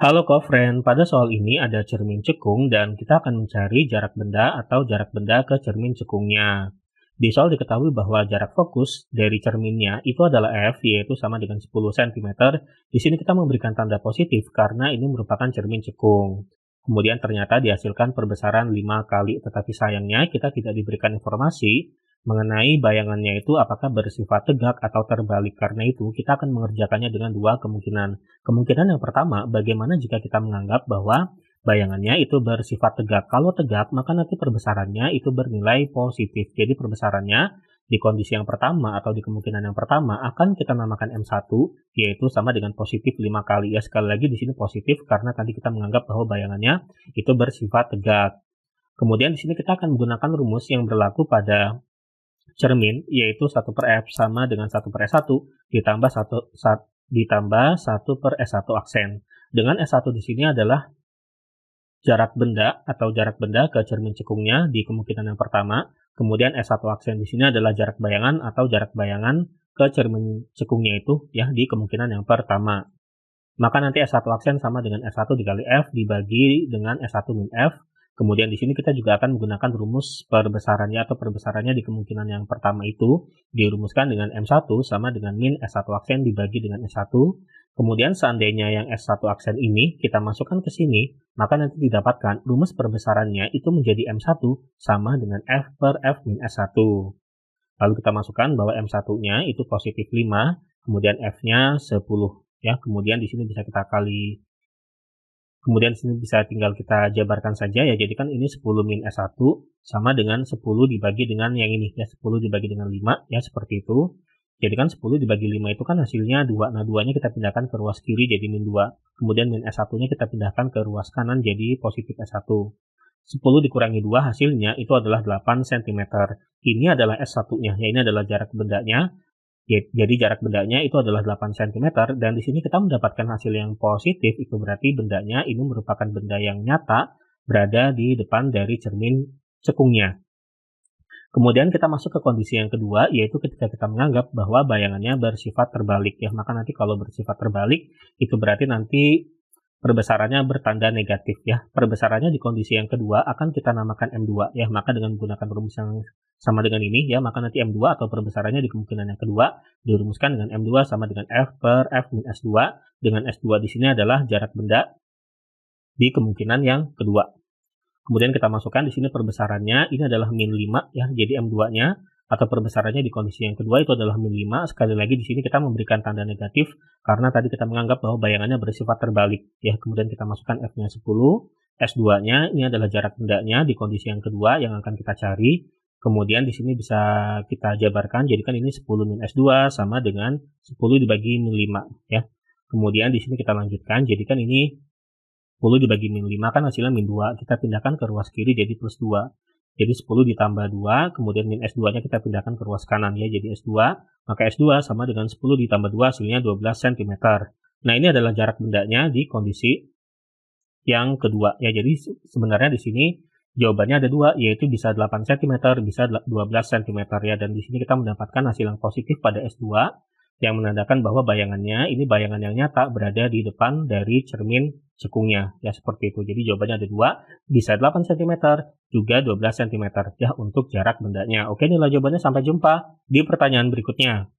Halo co-friend, pada soal ini ada cermin cekung dan kita akan mencari jarak benda atau jarak benda ke cermin cekungnya. Di soal diketahui bahwa jarak fokus dari cerminnya itu adalah F, yaitu sama dengan 10 cm. Di sini kita memberikan tanda positif karena ini merupakan cermin cekung. Kemudian ternyata dihasilkan perbesaran 5 kali, tetapi sayangnya kita tidak diberikan informasi mengenai bayangannya itu apakah bersifat tegak atau terbalik. Karena itu kita akan mengerjakannya dengan dua kemungkinan. Kemungkinan yang pertama, bagaimana jika kita menganggap bahwa bayangannya itu bersifat tegak. Kalau tegak, maka nanti perbesarannya itu bernilai positif. Jadi perbesarannya di kondisi yang pertama atau di kemungkinan yang pertama akan kita namakan M1, yaitu sama dengan positif 5 kali. Ya, sekali lagi di sini positif karena tadi kita menganggap bahwa bayangannya itu bersifat tegak. Kemudian di sini kita akan menggunakan rumus yang berlaku pada cermin, yaitu 1/F sama dengan 1/S1 ditambah 1/S1 aksen. Dengan S1 di sini adalah jarak benda atau jarak benda ke cermin cekungnya di kemungkinan yang pertama, kemudian S1 aksen di sini adalah jarak bayangan atau jarak bayangan ke cermin cekungnya itu ya di kemungkinan yang pertama. Maka nanti S1 aksen sama dengan S1 dikali F dibagi dengan S1 min F. Kemudian di sini kita juga akan menggunakan rumus perbesarannya atau perbesarannya di kemungkinan yang pertama itu dirumuskan dengan M1 sama dengan min S1 aksen dibagi dengan S1. Kemudian seandainya yang S1 aksen ini kita masukkan ke sini, maka nanti didapatkan rumus perbesarannya itu menjadi M1 sama dengan F per F min S1. Lalu kita masukkan bahwa M1-nya itu positif 5, kemudian F-nya 10. Ya, kemudian di sini bisa kita kali, kemudian di sini bisa tinggal kita jabarkan saja ya. Jadi kan ini 10 min S1 sama dengan 10 dibagi dengan yang ini ya, 10 dibagi dengan 5 ya, seperti itu. Jadi kan 10 dibagi 5 itu kan hasilnya 2. Nah, 2-nya kita pindahkan ke ruas kiri jadi min 2. Kemudian min S1-nya kita pindahkan ke ruas kanan jadi positif S1. 10 dikurangi 2 hasilnya itu adalah 8 cm. Ini adalah S1-nya, ya ini adalah jarak bendanya. Jadi jarak bendanya itu adalah 8 cm dan di sini kita mendapatkan hasil yang positif, itu berarti bendanya ini merupakan benda yang nyata berada di depan dari cermin cekungnya. Kemudian kita masuk ke kondisi yang kedua, yaitu ketika kita menganggap bahwa bayangannya bersifat terbalik ya. Maka nanti kalau bersifat terbalik itu berarti nanti perbesarannya bertanda negatif ya. Perbesarannya di kondisi yang kedua akan kita namakan M2 ya. Maka dengan menggunakan rumus yang sama dengan ini ya, maka nanti M2 atau perbesarannya di kemungkinan yang kedua dirumuskan dengan M2 sama dengan F per F min S2, dengan S2 di sini adalah jarak benda di kemungkinan yang kedua. Kemudian kita masukkan di sini perbesarannya ini adalah min 5 ya. Jadi M2-nya atau perbesarannya di kondisi yang kedua itu adalah min 5. Sekali lagi di sini kita memberikan tanda negatif karena tadi kita menganggap bahwa bayangannya bersifat terbalik ya. Kemudian kita masukkan F-nya 10, S2-nya ini adalah jarak bendanya di kondisi yang kedua yang akan kita cari. Kemudian di sini bisa kita jabarkan, jadi kan ini 10 min S2 sama dengan 10 dibagi min 5 ya. Kemudian di sini kita lanjutkan, jadi kan ini 10 dibagi min 5 kan hasilnya min 2. Kita pindahkan ke ruas kiri jadi plus 2. Jadi 10 ditambah 2, kemudian min S2-nya kita pindahkan ke ruas kanan ya, jadi S2. Maka S2 sama dengan 10 ditambah 2 hasilnya 12 cm. Nah, ini adalah jarak bendanya di kondisi yang kedua ya. Jadi sebenarnya di sini jawabannya ada dua, yaitu bisa 8 cm, bisa 12 cm ya. Dan di sini kita mendapatkan hasil yang positif pada S2 yang menandakan bahwa bayangannya ini bayangan yang nyata berada di depan dari cermin cekungnya ya, seperti itu. Jadi jawabannya ada dua, bisa 8 cm juga 12 cm ya untuk jarak bendanya. Oke, nilai jawabannya, sampai jumpa di pertanyaan berikutnya.